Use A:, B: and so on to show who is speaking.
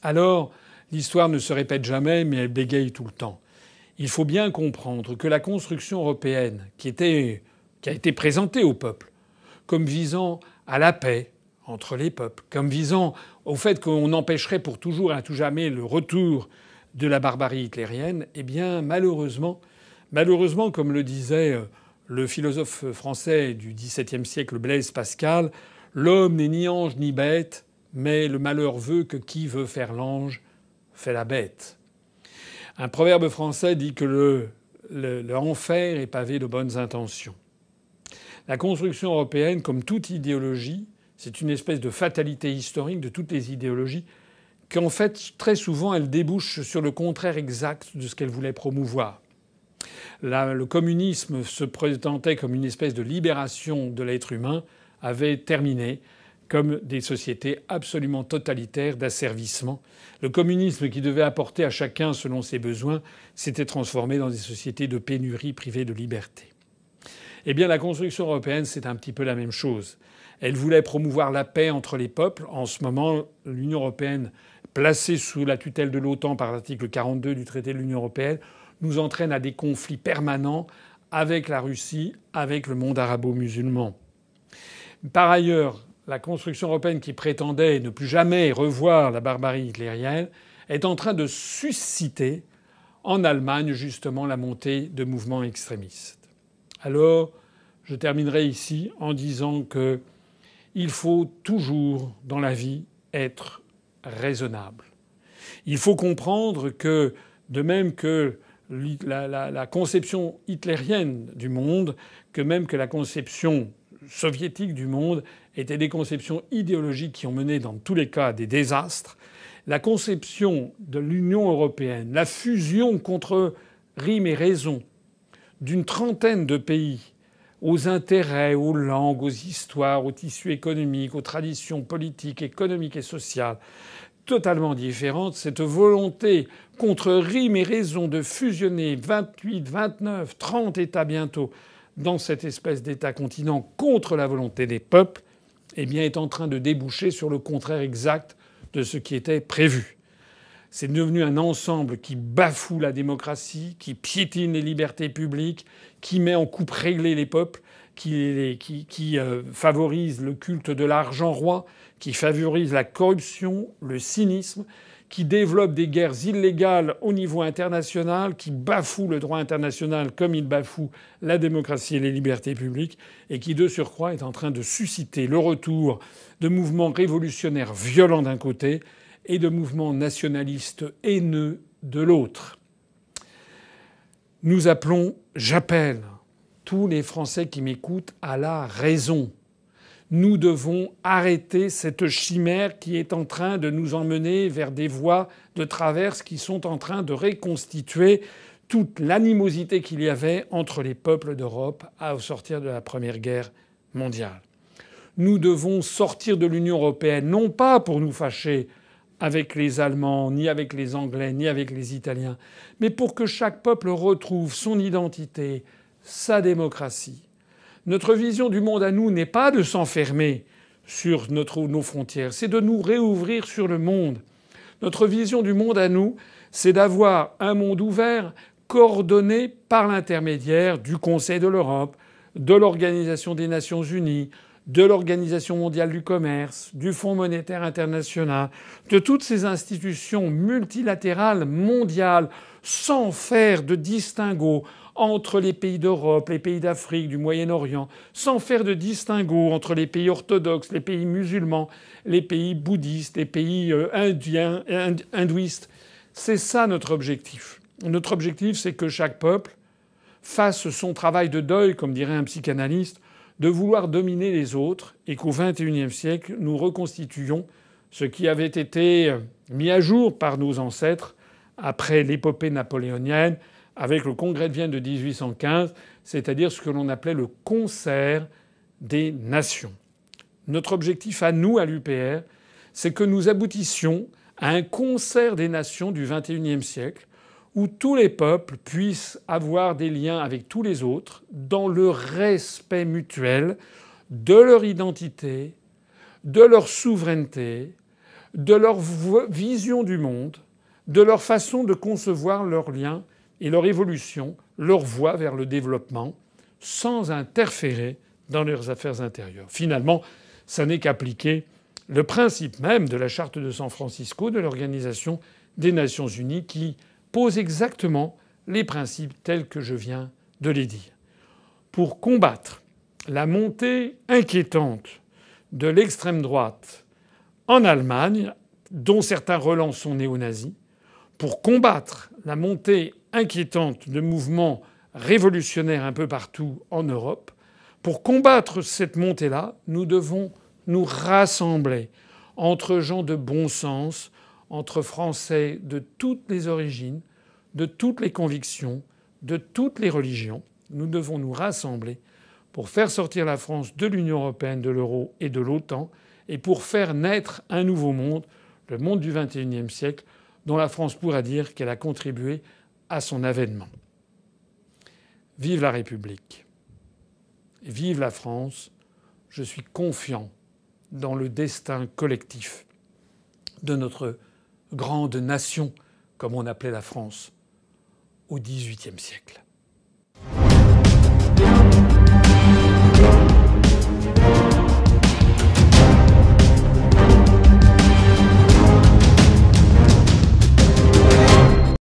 A: Alors, l'histoire ne se répète jamais, mais elle bégaye tout le temps. Il faut bien comprendre que la construction européenne, qui a été présentée au peuple comme visant à la paix entre les peuples, comme visant au fait qu'on empêcherait pour toujours et à tout jamais le retour de la barbarie hitlérienne, eh bien malheureusement, comme le disait le philosophe français du XVIIe siècle Blaise Pascal, l'homme n'est ni ange ni bête, mais le malheur veut que qui veut faire l'ange fait la bête. Un proverbe français dit que l'enfer est pavé de bonnes intentions. La construction européenne, comme toute idéologie, c'est une espèce de fatalité historique de toutes les idéologies, qu'en fait, très souvent, elle débouche sur le contraire exact de ce qu'elle voulait promouvoir. Le communisme se présentait comme une espèce de libération de l'être humain, avait terminé comme des sociétés absolument totalitaires d'asservissement. Le communisme qui devait apporter à chacun selon ses besoins s'était transformé dans des sociétés de pénurie privées de liberté. Eh bien, la construction européenne, c'est un petit peu la même chose. Elle voulait promouvoir la paix entre les peuples. En ce moment, l'Union européenne, placée sous la tutelle de l'OTAN par l'article 42 du traité de l'Union européenne, nous entraîne à des conflits permanents avec la Russie, avec le monde arabo-musulman. Par ailleurs, la construction européenne qui prétendait ne plus jamais revoir la barbarie hitlérienne est en train de susciter en Allemagne justement la montée de mouvements extrémistes. Alors, je terminerai ici en disant que il faut toujours dans la vie être raisonnable. Il faut comprendre que, de même que la conception hitlérienne du monde, que même que la conception soviétique du monde étaient des conceptions idéologiques qui ont mené dans tous les cas à des désastres, la conception de l'Union européenne, la fusion contre rime et raison d'une trentaine de pays aux intérêts, aux langues, aux histoires, aux tissus économiques, aux traditions politiques, économiques et sociales totalement différentes, cette volonté contre rime et raison de fusionner 28, 29, 30 États bientôt dans cette espèce d'État-continent contre la volonté des peuples, eh bien, est en train de déboucher sur le contraire exact de ce qui était prévu. C'est devenu un ensemble qui bafoue la démocratie, qui piétine les libertés publiques, qui met en coupe réglée les peuples, qui favorise le culte de l'argent roi, qui favorise la corruption, le cynisme, qui développe des guerres illégales au niveau international, qui bafoue le droit international comme il bafoue la démocratie et les libertés publiques, et qui, de surcroît, est en train de susciter le retour de mouvements révolutionnaires violents d'un côté et de mouvements nationalistes haineux de l'autre. J'appelle tous les Français qui m'écoutent à la raison. Nous devons arrêter cette chimère qui est en train de nous emmener vers des voies de traverse qui sont en train de reconstituer toute l'animosité qu'il y avait entre les peuples d'Europe au sortir de la Première Guerre mondiale. Nous devons sortir de l'Union européenne, non pas pour nous fâcher avec les Allemands, ni avec les Anglais, ni avec les Italiens, mais pour que chaque peuple retrouve son identité, sa démocratie. Notre vision du monde à nous n'est pas de s'enfermer sur nos frontières, c'est de nous réouvrir sur le monde. Notre vision du monde à nous, c'est d'avoir un monde ouvert, coordonné par l'intermédiaire du Conseil de l'Europe, de l'Organisation des Nations Unies, de l'Organisation mondiale du commerce, du Fonds monétaire international, de toutes ces institutions multilatérales mondiales, sans faire de distinguo entre les pays d'Europe, les pays d'Afrique, du Moyen-Orient, sans faire de distinguo entre les pays orthodoxes, les pays musulmans, les pays bouddhistes, les pays indiens, hindouistes. C'est ça notre objectif. Notre objectif, c'est que chaque peuple fasse son travail de deuil, comme dirait un psychanalyste, de vouloir dominer les autres, et qu'au XXIe siècle, nous reconstituions ce qui avait été mis à jour par nos ancêtres après l'épopée napoléonienne, avec le Congrès de Vienne de 1815, c'est-à-dire ce que l'on appelait le concert des nations. Notre objectif à nous, à l'UPR, c'est que nous aboutissions à un concert des nations du XXIe siècle, où tous les peuples puissent avoir des liens avec tous les autres dans le respect mutuel de leur identité, de leur souveraineté, de leur vision du monde, de leur façon de concevoir leurs liens et leur évolution, leur voie vers le développement, sans interférer dans leurs affaires intérieures. Finalement, ça n'est qu'appliquer le principe même de la Charte de San Francisco de l'Organisation des Nations Unies qui pose exactement les principes tels que je viens de les dire. Pour combattre la montée inquiétante de l'extrême droite en Allemagne, dont certains relents sont néo-nazis, pour combattre la montée inquiétante de mouvements révolutionnaires un peu partout en Europe, pour combattre cette montée-là, nous devons nous rassembler entre gens de bon sens, entre Français de toutes les origines, de toutes les convictions, de toutes les religions. Nous devons nous rassembler pour faire sortir la France de l'Union européenne, de l'euro et de l'OTAN, et pour faire naître un nouveau monde, le monde du XXIe siècle, dont la France pourra dire qu'elle a contribué à son avènement. Vive la République. Vive la France. Je suis confiant dans le destin collectif de notre grande nation, comme on appelait la France au XVIIIe siècle.